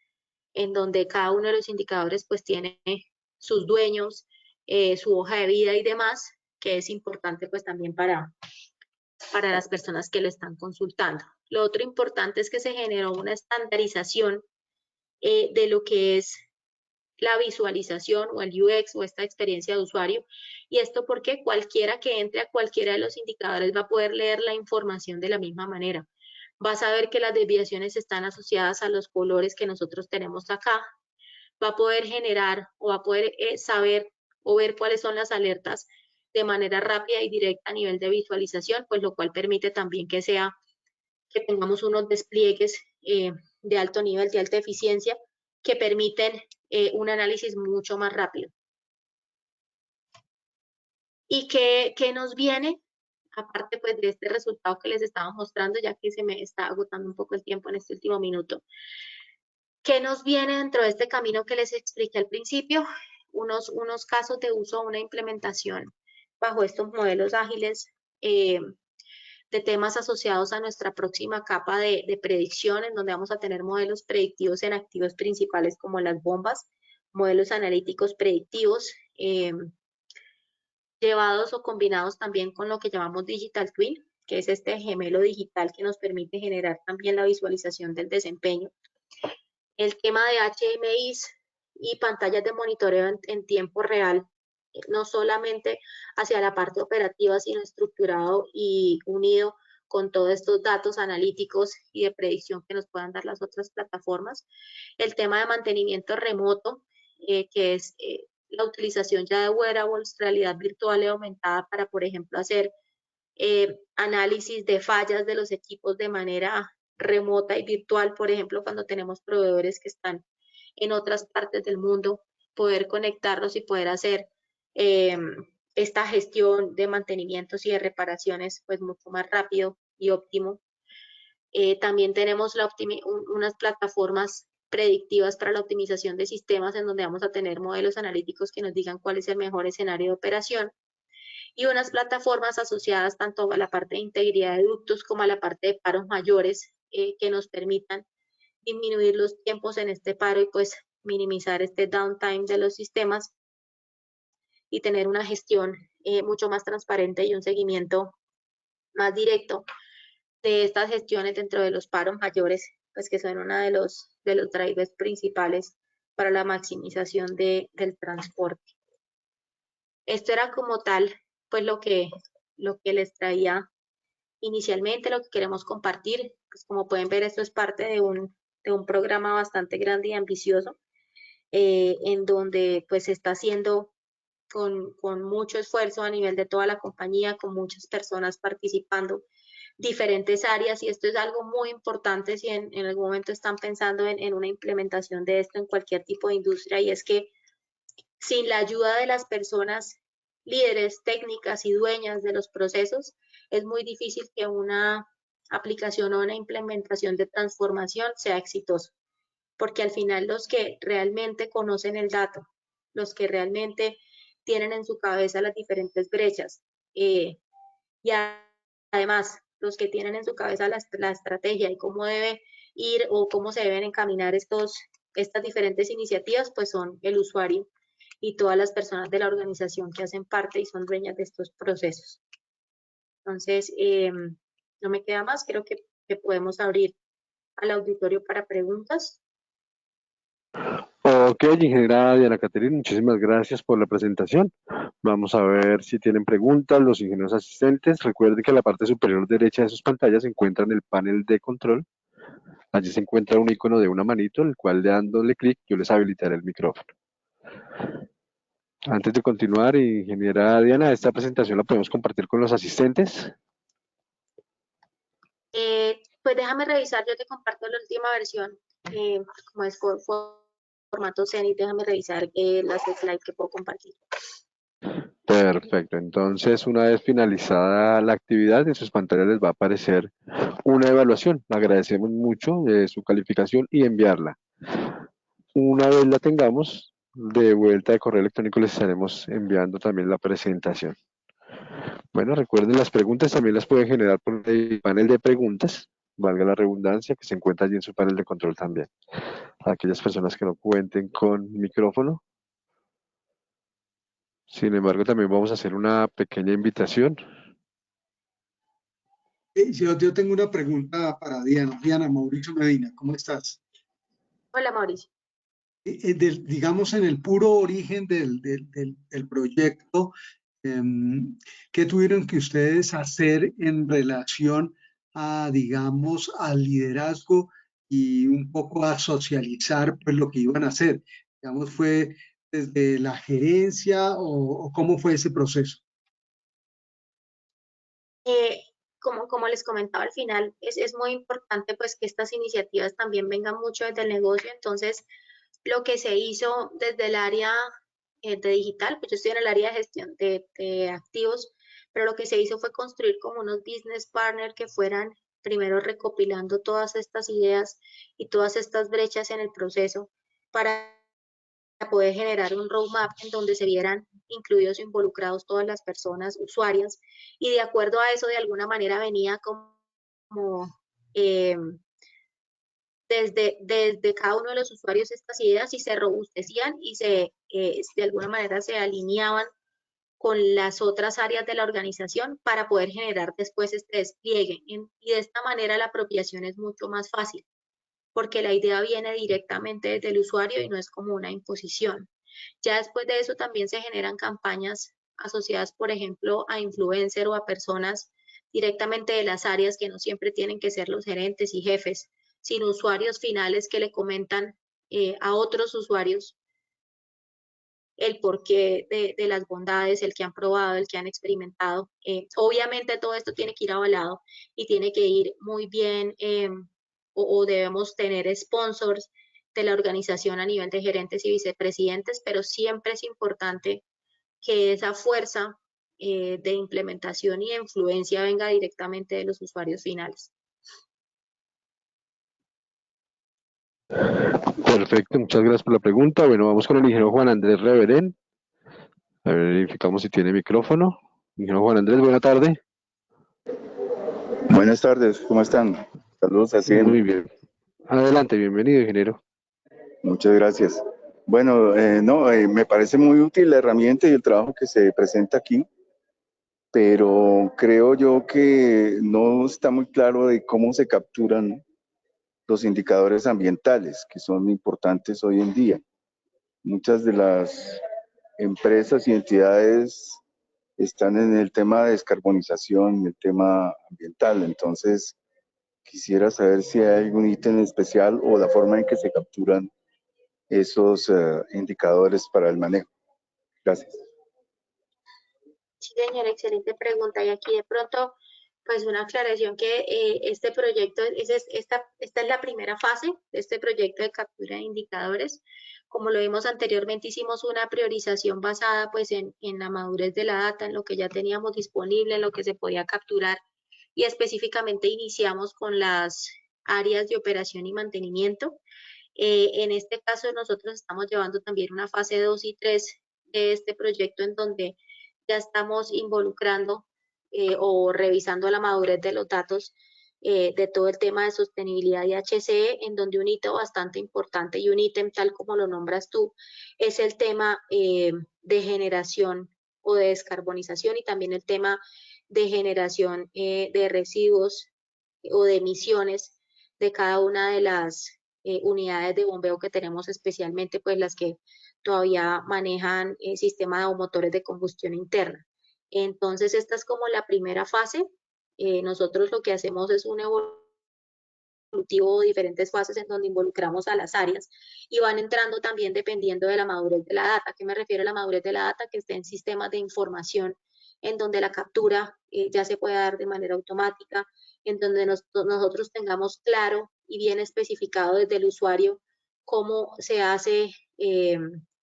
en donde cada uno de los indicadores pues tiene sus dueños, su hoja de vida y demás, que es importante pues también para las personas que lo están consultando. Lo otro importante es que se generó una estandarización de lo que es la visualización o el UX o esta experiencia de usuario. Y esto porque cualquiera que entre a cualquiera de los indicadores va a poder leer la información de la misma manera. Va a saber que las desviaciones están asociadas a los colores que nosotros tenemos acá. Va a poder generar o va a poder saber o ver cuáles son las alertas de manera rápida y directa a nivel de visualización, pues lo cual permite también que tengamos unos despliegues de alto nivel, de alta eficiencia, que permiten un análisis mucho más rápido. ¿Y qué nos viene? Aparte pues de este resultado que les estaba mostrando, ya que se me está agotando un poco el tiempo en este último minuto. ¿Qué nos viene dentro de este camino que les expliqué al principio? Unos casos de uso, una implementación bajo estos modelos ágiles de temas asociados a nuestra próxima capa de predicción, en donde vamos a tener modelos predictivos en activos principales como las bombas, modelos analíticos predictivos, llevados o combinados también con lo que llamamos Digital Twin, que es este gemelo digital que nos permite generar también la visualización del desempeño. El tema de HMIs y pantallas de monitoreo en tiempo real, no solamente hacia la parte operativa, sino estructurado y unido con todos estos datos analíticos y de predicción que nos puedan dar las otras plataformas. El tema de mantenimiento remoto, que es la utilización ya de wearables, realidad virtual y aumentada para, por ejemplo, hacer análisis de fallas de los equipos de manera remota y virtual, por ejemplo, cuando tenemos proveedores que están en otras partes del mundo, poder conectarlos y poder hacer esta gestión de mantenimientos y de reparaciones pues mucho más rápido y óptimo. También tenemos unas plataformas predictivas para la optimización de sistemas en donde vamos a tener modelos analíticos que nos digan cuál es el mejor escenario de operación, y unas plataformas asociadas tanto a la parte de integridad de ductos como a la parte de paros mayores que nos permitan disminuir los tiempos en este paro y pues minimizar este downtime de los sistemas y tener una gestión mucho más transparente y un seguimiento más directo de estas gestiones dentro de los paros mayores, pues que son uno de los drivers principales para la maximización del transporte. Esto era como tal, pues lo que les traía inicialmente, lo que queremos compartir. Pues como pueden ver, esto es parte de un programa bastante grande y ambicioso, en donde pues se está haciendo con mucho esfuerzo a nivel de toda la compañía, con muchas personas participando, diferentes áreas, y esto es algo muy importante si en algún momento están pensando en una implementación de esto en cualquier tipo de industria, y es que sin la ayuda de las personas líderes, técnicas y dueñas de los procesos, es muy difícil que una aplicación o una implementación de transformación sea exitosa, porque al final los que realmente conocen el dato, los que realmente tienen en su cabeza las diferentes brechas, y además los que tienen en su cabeza la estrategia y cómo debe ir o cómo se deben encaminar estas diferentes iniciativas, pues son el usuario y todas las personas de la organización que hacen parte y son dueñas de estos procesos. Entonces, no me queda más, creo que podemos abrir al auditorio para preguntas. Ok, ingeniera Diana Caterina, muchísimas gracias por la presentación. Vamos a ver si tienen preguntas los ingenieros asistentes. Recuerden que en la parte superior derecha de sus pantallas se encuentra el panel de control. Allí se encuentra un icono de una manito, el cual dándole clic yo les habilitaré el micrófono. Antes de continuar, ingeniera Diana, esta presentación la podemos compartir con los asistentes. Pues déjame revisar, yo te comparto la última versión, como es formato Zenith, déjame revisar las slides que puedo compartir. Perfecto, entonces una vez finalizada la actividad, en sus pantallas les va a aparecer una evaluación. Agradecemos mucho su calificación y enviarla. Una vez la tengamos, de vuelta de correo electrónico les estaremos enviando también la presentación. Bueno, recuerden, las preguntas también las pueden generar por el panel de preguntas, valga la redundancia, que se encuentra allí en su panel de control también. A aquellas personas que no cuenten con micrófono. Sin embargo, también vamos a hacer una pequeña invitación. Yo tengo una pregunta para Diana. Diana, Mauricio Medina, ¿cómo estás? Hola, Mauricio. Digamos, en el puro origen del proyecto, ¿qué tuvieron que ustedes hacer en relación a, digamos, al liderazgo y un poco a socializar pues lo que iban a hacer? Digamos, ¿fue desde la gerencia o cómo fue ese proceso? Como les comentaba al final, es muy importante pues que estas iniciativas también vengan mucho desde el negocio. Entonces, lo que se hizo desde el área de digital, pues yo estoy en el área de gestión de activos, pero lo que se hizo fue construir como unos business partners que fueran primero recopilando todas estas ideas y todas estas brechas en el proceso para poder generar un roadmap en donde se vieran incluidos e involucrados todas las personas usuarias, y de acuerdo a eso de alguna manera venía como eh, desde cada uno de los usuarios estas ideas y se robustecían y de alguna manera se alineaban con las otras áreas de la organización para poder generar después este despliegue. Y de esta manera la apropiación es mucho más fácil, porque la idea viene directamente desde el usuario y no es como una imposición. Ya después de eso también se generan campañas asociadas, por ejemplo, a influencer o a personas directamente de las áreas, que no siempre tienen que ser los gerentes y jefes, sino usuarios finales que le comentan a otros usuarios el porqué de las bondades, el que han probado, el que han experimentado. Obviamente todo esto tiene que ir avalado y tiene que ir muy bien, o debemos tener sponsors de la organización a nivel de gerentes y vicepresidentes, pero siempre es importante que esa fuerza de implementación y de influencia venga directamente de los usuarios finales. Perfecto, muchas gracias por la pregunta. Bueno, vamos con el ingeniero Juan Andrés Reverén. A ver, verificamos si tiene micrófono. Ingeniero Juan Andrés, buena tarde. Buenas tardes, ¿cómo están? Saludos a Cien. Muy bien. Adelante, bienvenido, ingeniero. Muchas gracias. Bueno, me parece muy útil la herramienta y el trabajo que se presenta aquí, pero creo yo que no está muy claro de cómo se capturan los indicadores ambientales, que son importantes hoy en día. Muchas de las empresas y entidades están en el tema de descarbonización, el tema ambiental, entonces quisiera saber si hay algún ítem especial o la forma en que se capturan esos indicadores para el manejo. Gracias. Sí, señora, excelente pregunta. Y aquí de pronto, pues una aclaración que este proyecto, esta es la primera fase de este proyecto de captura de indicadores. Como lo vimos anteriormente, hicimos una priorización basada pues en la madurez de la data, en lo que ya teníamos disponible, en lo que se podía capturar, y específicamente iniciamos con las áreas de operación y mantenimiento. En este caso nosotros estamos llevando también una fase 2 y 3 de este proyecto, en donde ya estamos involucrando o revisando la madurez de los datos de todo el tema de sostenibilidad y HCE, en donde un hito bastante importante y un ítem tal como lo nombras tú es el tema de generación o de descarbonización, y también el tema de generación de residuos o de emisiones de cada una unidades de bombeo que tenemos, especialmente pues las que todavía manejan sistemas o motores de combustión interna. Entonces, esta es como la primera fase. Nosotros lo que hacemos es un evolutivo, diferentes fases en donde involucramos a las áreas y van entrando también dependiendo de la madurez de la data. ¿A qué me refiero a la madurez de la data? Que esté en sistemas de información en donde la captura ya se puede dar de manera automática, en donde nosotros tengamos claro y bien especificado desde el usuario cómo se hace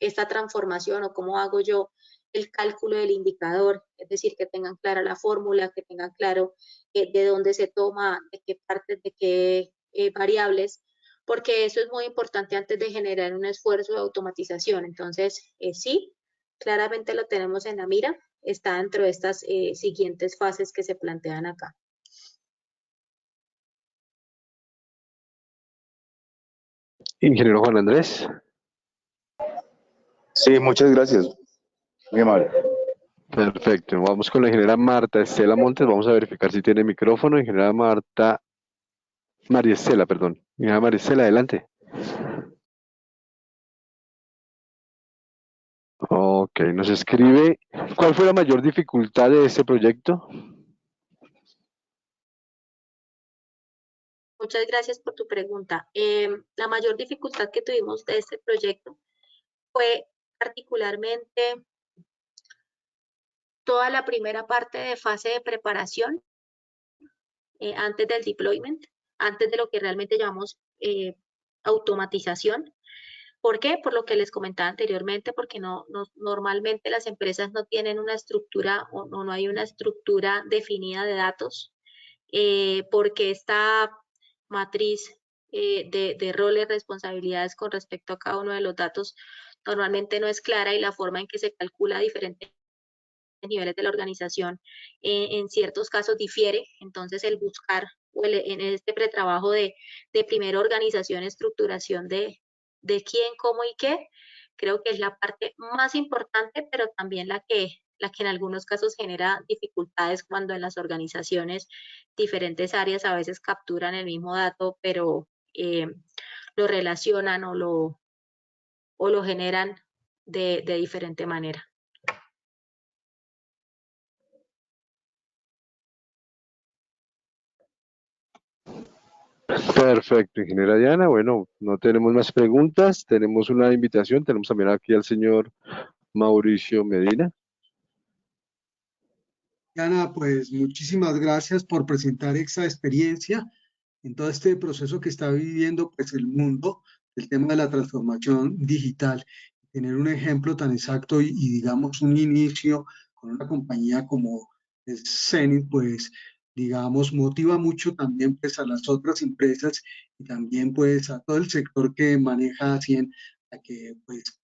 esta transformación o cómo hago yo el cálculo del indicador, es decir, que tengan clara la fórmula, que tengan claro de dónde se toma, de qué partes, de qué variables, porque eso es muy importante antes de generar un esfuerzo de automatización. Entonces, sí, claramente lo tenemos en la mira, está dentro de estas siguientes fases que se plantean acá. Ingeniero Juan Andrés. Sí, muchas gracias. Muy amable. Perfecto. Vamos con la ingeniera Marta Estela Montes. Vamos a verificar si tiene micrófono. Ingeniera María Estela, perdón. Ingeniera María Estela, adelante. Ok, nos escribe, ¿cuál fue la mayor dificultad de este proyecto? Muchas gracias por tu pregunta. La mayor dificultad que tuvimos de este proyecto fue particularmente toda la primera parte de fase de preparación antes del deployment, antes de lo que realmente llamamos automatización. ¿Por qué? Por lo que les comentaba anteriormente, porque normalmente las empresas no tienen una estructura o no hay una estructura definida de datos, porque esta matriz de roles, responsabilidades con respecto a cada uno de los datos normalmente no es clara y la forma en que se calcula diferentes niveles de la organización en ciertos casos difiere. Entonces, el buscar o en este pretrabajo de primera organización, estructuración de quién, cómo y qué, creo que es la parte más importante, pero también la que en algunos casos genera dificultades cuando en las organizaciones diferentes áreas a veces capturan el mismo dato, pero lo relacionan o lo generan de diferente manera. Perfecto, ingeniera Diana. Bueno, no tenemos más preguntas. Tenemos una invitación. Tenemos también aquí al señor Mauricio Medina. Diana, pues muchísimas gracias por presentar esa experiencia en todo este proceso que está viviendo pues el mundo del tema de la transformación digital. Tener un ejemplo tan exacto y digamos un inicio con una compañía como Zenith, pues digamos motiva mucho también pues a las otras empresas y también pues a todo el sector que maneja Cien a que pues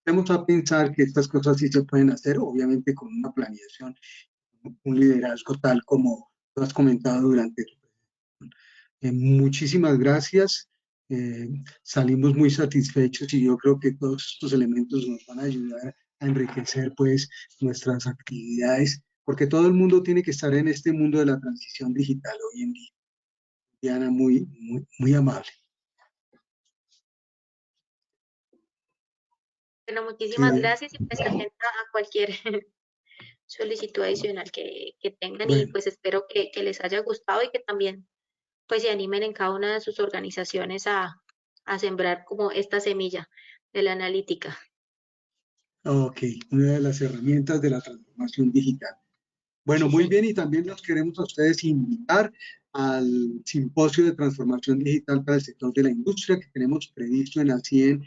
vamos a pensar que estas cosas sí se pueden hacer, obviamente con una planeación, un liderazgo tal como lo has comentado durante tu muchísimas gracias. Salimos muy satisfechos y yo creo que todos estos elementos nos van a ayudar a enriquecer pues nuestras actividades, porque todo el mundo tiene que estar en este mundo de la transición digital hoy en día. Diana, muy amable. Bueno, muchísimas Sí, gracias y pues atenta a cualquier solicitud adicional que tengan y bueno, pues espero que les haya gustado y que también pues se animen en cada una de sus organizaciones a sembrar como esta semilla de la analítica. ok, una de las herramientas de la transformación digital. Bueno, muy bien, y también los queremos a ustedes invitar al simposio de transformación digital para el sector de la industria que tenemos previsto en ACIEN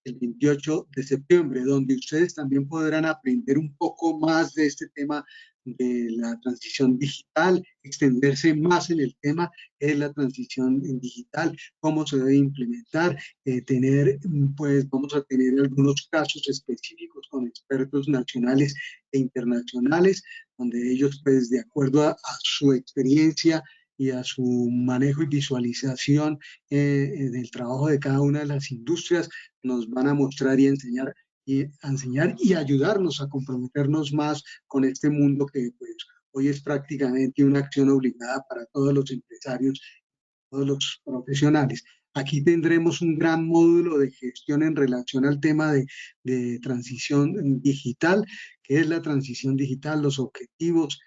el 28 de septiembre, donde ustedes también podrán aprender un poco más de este tema de la transición digital, extenderse más en el tema de la transición digital, cómo se debe implementar, pues vamos a tener algunos casos específicos con expertos nacionales e internacionales, donde ellos, pues, de acuerdo a su experiencia y a su manejo y visualización del trabajo de cada una de las industrias, nos van a mostrar y ayudarnos a comprometernos más con este mundo que pues, hoy es prácticamente una acción obligada para todos los empresarios, todos los profesionales. Aquí tendremos un gran módulo de gestión en relación al tema de transición digital, qué es la transición digital, los objetivos,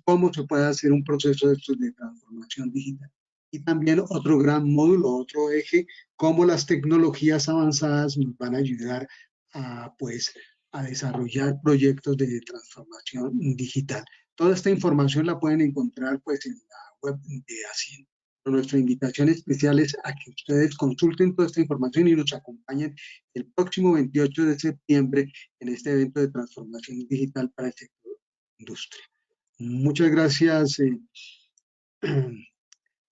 cómo se puede hacer un proceso de estos de transformación digital. Y también otro gran módulo, otro eje, cómo las tecnologías avanzadas nos van a ayudar a, pues, a desarrollar proyectos de transformación digital. Toda esta información la pueden encontrar pues, en la web de Hacienda. Nuestra invitación especial es a que ustedes consulten toda esta información y nos acompañen el próximo 28 de septiembre en este evento de transformación digital para el sector industria. Muchas gracias,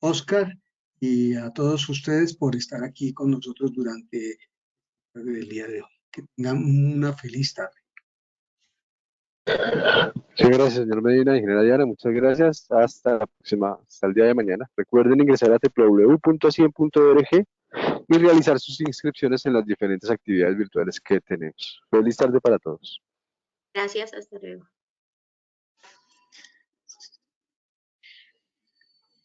Oscar, y a todos ustedes por estar aquí con nosotros durante el día de hoy. Que tengan una feliz tarde. Sí, gracias, señor Medina, ingeniera Diana, muchas gracias. Hasta la próxima, hasta el día de mañana. Recuerden ingresar a www.cien.org y realizar sus inscripciones en las diferentes actividades virtuales que tenemos. Feliz tarde para todos. Gracias, hasta luego.